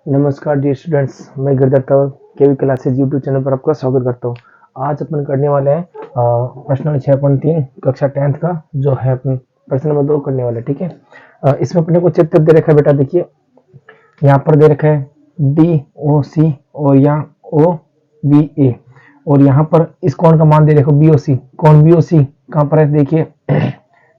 नमस्कार dear students, मैं गिरधर तंवर केवी classes YouTube channel पर आपका स्वागत करता हूँ। आज अपन करने वाले हैं प्रश्न नंबर 6.3 कक्षा 10th का जो है अपन प्रश्न नंबर 2 करने वाले। ठीक है, इसमें अपने को चित्र दे रखा है बेटा। देखिए यहाँ पर दे रखा है DOC और यहाँ OBA और यहाँ पर इस कोण का मान दे देखो BOC। कोण BOC कहाँ पर है? देखिए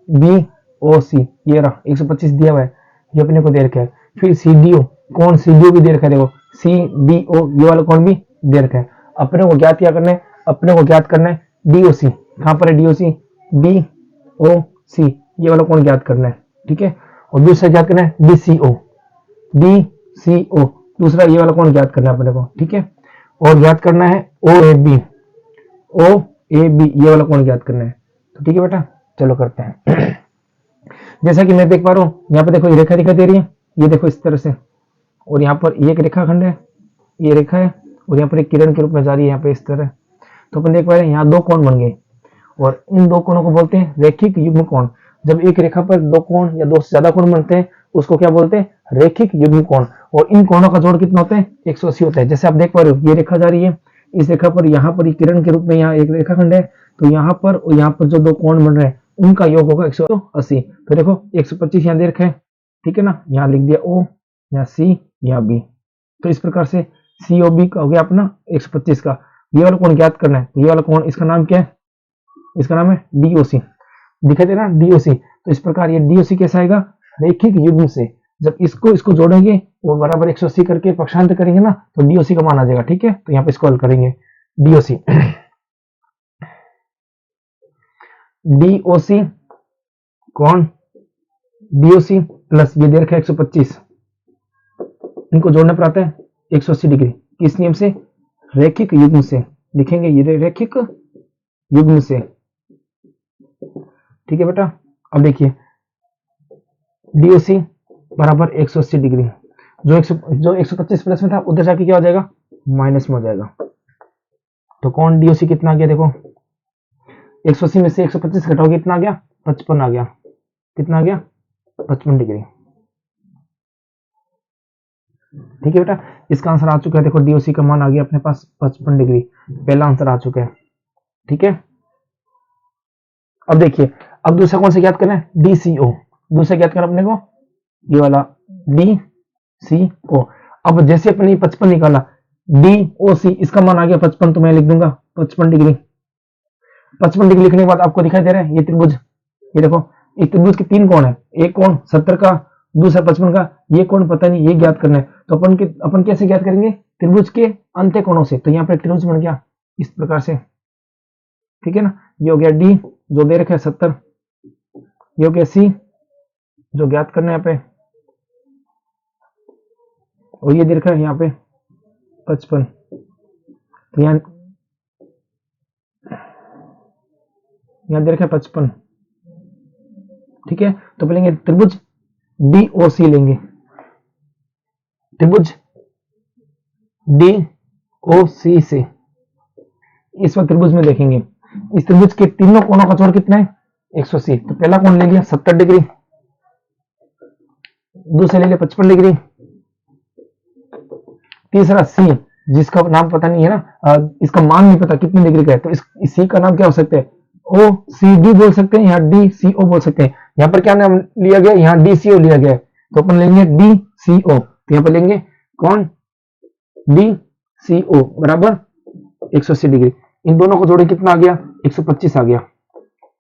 BOC ये रहा 125 दिया हुआ है, ये अपने को दे रखा है। फिर CDO, कौन CDO भी दे रखा है, देखो CDO ये वाला कौन भी दे रखा है। अपने को ज्ञात क्या करना है? अपने को ज्ञात करना है DOC। कहाँ पर है DOC? DOC ये वाला कौन ज्ञात करना है। ठीक है, और दूसरा ज्ञात करना है DCO दूसरा ये वाला कौन ज्ञात करना है अपने को। ठीक है, और ज्ञात करना है OAB ये वाला कौन ज्ञात करना है। तो ठीक है बेटा, चलो करते हैं। जैसा कि मैं देख पा रहा हूँ यहाँ पे देखो ये रेखा दिखाई दे रही है, ये देखो इस तरह से, और यहाँ पर ये एक रेखाखंड है, ये रेखा है, और यहाँ पर एक किरण के रूप में जा रही है यहाँ पे इस तरह। तो अपन देख पा रहे हैं यहाँ दो कोण बन गए और इन दो कोणों को बोलते हैं रैखिक युग्म कोण। जब एक रेखा पर दो कोण या दो से ज्यादा कोण बनते हैं उसको क्या बोलते हैं? रैखिक युग्म कोण। और इन कोणों का जोड़ कितना होता है? 180 होता है। जैसे आप देख पा रहे हो ये रेखा जा रही है, इस रेखा पर यहाँ पर किरण के रूप में यहाँ एक रेखाखंड है, तो यहाँ पर और यहाँ पर जो दो कोण बन रहे हैं उनका योग होगा 180। तो देखो 125 यहाँ दे रखा है, ठीक है ना, यहाँ लिख दिया O, यहाँ C, यहाँ B। तो इस प्रकार से COB का हो गया अपना 125 का। ये वाला कोण ज्ञात करना है, तो ये वाला कोण इसका नाम क्या है? इसका नाम है DOC। दिखाई दे रहा है DOC। तो इस प्रकार ये DOC कैसा आएगा? रैखिक युग्म से। जब इसको जोड़ेंगे वो बराबर 180 करके पक्षांतर करेंगे ना, तो DOC का मान आ जाएगा। ठीक है, तो यहाँ पे इसको हल करेंगे DOC। DOC कौन? DOC प्लस ये दे रखा है 125, इनको जोड़ने पर आता है 180 डिग्री। किस नियम से? रैखिक युग्म से। लिखेंगे ये रैखिक युग्म से। ठीक है बेटा, अब देखिए DOC बराबर 180 डिग्री, जो 125 प्लस में था उधर जाके क्या हो जाएगा? माइनस में हो जाएगा। तो कौन DOC कितना आ गया? देखो 180 में से 125 घटाओगे कितना आ गया? 55 आ गया। कितना आ गया? 55 डिग्री। ठीक है बेटा, इसका आंसर आ चुका है। देखो DOC का मान आ गया अपने पास 55 डिग्री, पहला आंसर आ चुका है। ठीक है, अब देखिए अब दूसरा कौन सा ज्ञात करना है? DCO। दूसरा ज्ञात करना अपने को ये वाला DCO। अब जैसे अपने 55 निकाला, DOC इसका मान आ गया 55, तो मैं लिख दूंगा 55 डिग्री। 55 डिग्री लिखने के बाद आपको दिखाई दे रहा है ये त्रिभुज, ये देखो इस त्रिभुज के तीन कोण है, एक कोण 70 का, दूसरा 55 का, ये कोण पता नहीं, ये ज्ञात करना है। तो अपन कैसे ज्ञात करेंगे? त्रिभुज के अंत्य कोणों से। तो यहाँ पर त्रिभुज बन गया इस प्रकार से। ठीक है ना, ये हो गया D जो दे रखा है 70, ये हो गया C जो ज्ञात करना है यहाँ पे, और ये दे रखा है यहाँ पे 55। तो यहाँ दे रखा है 55। ठीक है, तो पहले त्रिभुज DOC लेंगे, त्रिभुज DOC से इस वक्त त्रिभुज में देखेंगे, इस त्रिभुज के तीनों कोणों का जोड़ कितना है? 180। तो पहला कोण ले लिया 70 डिग्री, दूसरा ले लिया 55 डिग्री, तीसरा C जिसका नाम पता नहीं है ना, इसका मान नहीं पता कितनी डिग्री का है, तो इस C का नाम क्या हो सकता है? OCD बोल सकते हैं, यहाँ DCO बोल सकते हैं। यहाँ पर क्या नाम लिया गया? यहाँ DCO लिया गया है, तो अपन लेंगे DCO। तो यहाँ पर लेंगे कौन? DCO बराबर 180 डिग्री। इन दोनों को जोड़े कितना आ गया? 125 आ गया।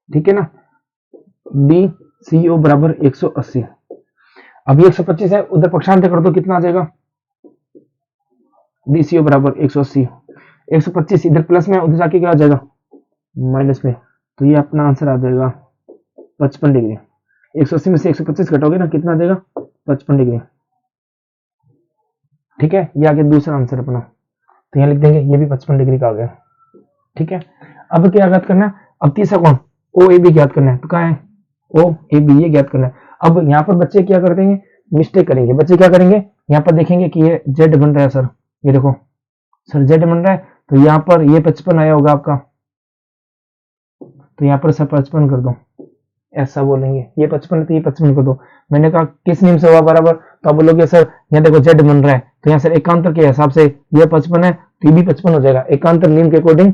ठीक है ना, DCO बराबर 180। अब ये 125 है, उधर पक्षांतर कर दो, कितना आ जाएगा? DCO बराबर 180। 125 इधर प्लस में, उधर जाके क्या आ जाएगा? माइनस में। तो ये अपना आंसर आ जाएगा 55 डिग्री। 180 में से 125 घटाओगे ना, कितना आ जाएगा? 55 डिग्री। ठीक है, ये आ गया दूसरा आंसर अपना। तो यहाँ लिख देंगे ये भी 55 डिग्री का आ गया। ठीक है, अब क्या ज्ञात करना है? अब तीसरा कौन? OAB ज्ञात करना है। तो कहाँ है? OAB ये ज्ञात करना है। अब यहाँ पर बच्चे क्या कर देंगे? मिस्टेक करेंगे। बच्चे क्या करेंगे? यहाँ पर देखेंगे कि ये Z बन रहा है सर, ये देखो सर Z बन रहा है, तो यहाँ पर ये 55 आया होगा आपका, तो यहाँ पर सर 55 कर दो। ऐसा बोलेंगे। ये 55 है तो ये 55 को दो। मैंने कहा किस नियम से हुआ बराबर, तो आप बोलोगे सर यहाँ देखो z बन रहा है, तो यहाँ सर एकांतर के हिसाब से ये 55 है तो ये भी 55 हो जाएगा। एकांतर नियम के अकॉर्डिंग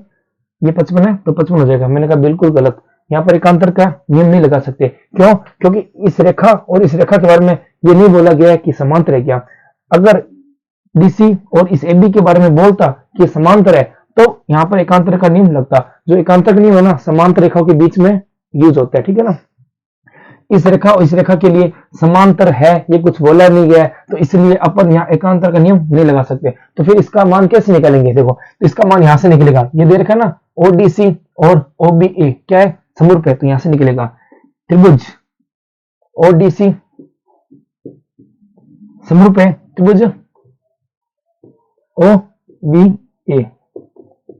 ये 55 है तो 55 हो जाएगा। मैंने कहा बिल्कुल गलत, यहाँ पर एकांतर का नियम नहीं लगा सकते। क्यों? क्योंकि इस रेखा और इस रेखा के बारे में ये नहीं बोला गया है कि समांतर है क्या। अगर डीसी और इस एबी के बारे में बोलता कि समांतर है तो यहाँ पर एकांतर का नियम लगता। जो एकांतर का नियम है ना, समांतर रेखाओं के बीच में यूज होता है, ठीक है ना। इस रेखा और इस रेखा के लिए समांतर है, ये कुछ बोला नहीं गया है, तो इसलिए अपन यहाँ एकांतर का नियम नहीं लगा सकते। तो फिर इसका मान कैसे निकालेंगे? देखो, तो इसका मान यहां से निकलेगा, ये दे रखा है ना, ओडीसी और ओबीए क्या है, समरूप है, तो यहां से निकलेगा त्रिभुज ओडीसी समरूप है त्रिभुज ओ बी ए,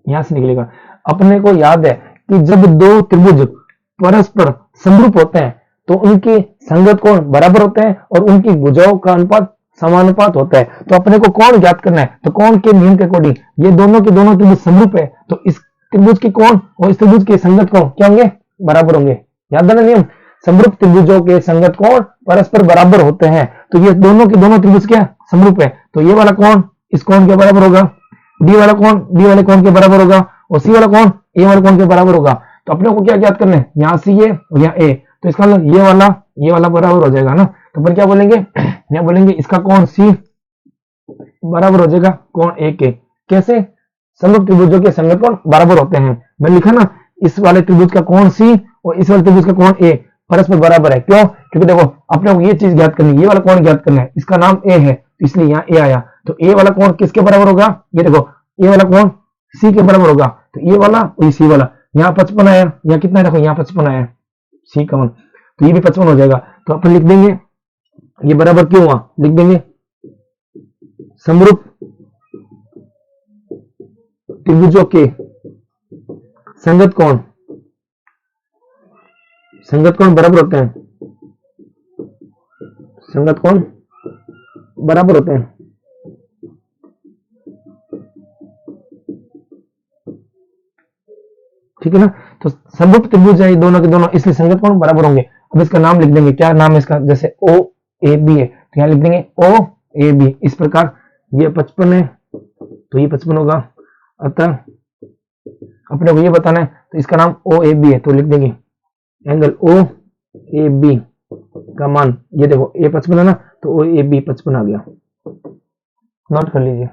यहां से निकलेगा। अपने को याद है कि जब दो त्रिभुज परस्पर समरूप होते हैं तो उनके संगत कोण बराबर होते हैं और उनकी भुजाओं का अनुपात समानुपात होता है। तो अपने को कोण ज्ञात करना है, तो कोण के नियम के अकॉर्डिंग ये दोनों के दोनों त्रिभुज समरूप है, तो इस त्रिभुज के कोण और इस त्रिभुज के संगत कोण क्या होंगे? बराबर होंगे। याद है ना नियम, समरूप त्रिभुजों के संगत कोण परस्पर बराबर होते हैं। तो ये दोनों के दोनों त्रिभुज क्या समरूप है, तो ये वाला कोण इस कोण के बराबर होगा, डी वाला कोण बी वाले कोण के बराबर होगा, और सी वाला कोण ए वाले कोण के बराबर होगा। तो अपने को क्या ज्ञात करना है? यहाँ सी ए और यहाँ ए, तो इसका मतलब ये वाला बराबर हो जाएगा ना। तो अपन क्या बोलेंगे? यहाँ बोलेंगे इसका कोण सी बराबर हो जाएगा कोण ए के। कैसे? समरूप त्रिभुजों के संगत कोण बराबर होते हैं। मैंने लिखा ना, इस वाले त्रिभुज का कोण सी और इस वाले त्रिभुज का कोण ए परस्पर बराबर है। क्यों? क्योंकि देखो अपने को ये चीज ज्ञात करनी है, ये वाला कोण ज्ञात करना है, इसका नाम ए है तो इसलिए यहाँ ए आया। तो ए वाला कोण किसके बराबर होगा? ये देखो, ए वाला कोण सी के बराबर होगा, तो ये वाला और ये सी वाला। यहाँ 55 आया, यहाँ कितना है? देखो यहाँ 55 आया सी का मान, तो ये भी 55 हो जाएगा। तो अपन लिख देंगे ये बराबर क्यों हुआ, लिख देंगे समरूप त्रिभुजों के संगत कोण बराबर होते हैं, संगत कोण बराबर होते हैं। ठीक है ना। तो समरूप त्रिभुज है दोनों के दोनों, इसलिए संगत कोण बराबर होंगे। अब इसका नाम लिख देंगे, क्या नाम है इसका? जैसे ओ ए बी है तो यहाँ लिख देंगे ओ ए बी। इस प्रकार ये 55 है तो ये 55 होगा। अतः अपने को ये बताना है, तो इसका नाम ओ ए बी है तो लिख देंगे एंगल ओ ए बी का मान, ये देखो ए 55 है ना, तो ओ ए बी 55 आ गया। नोट कर लीजिए।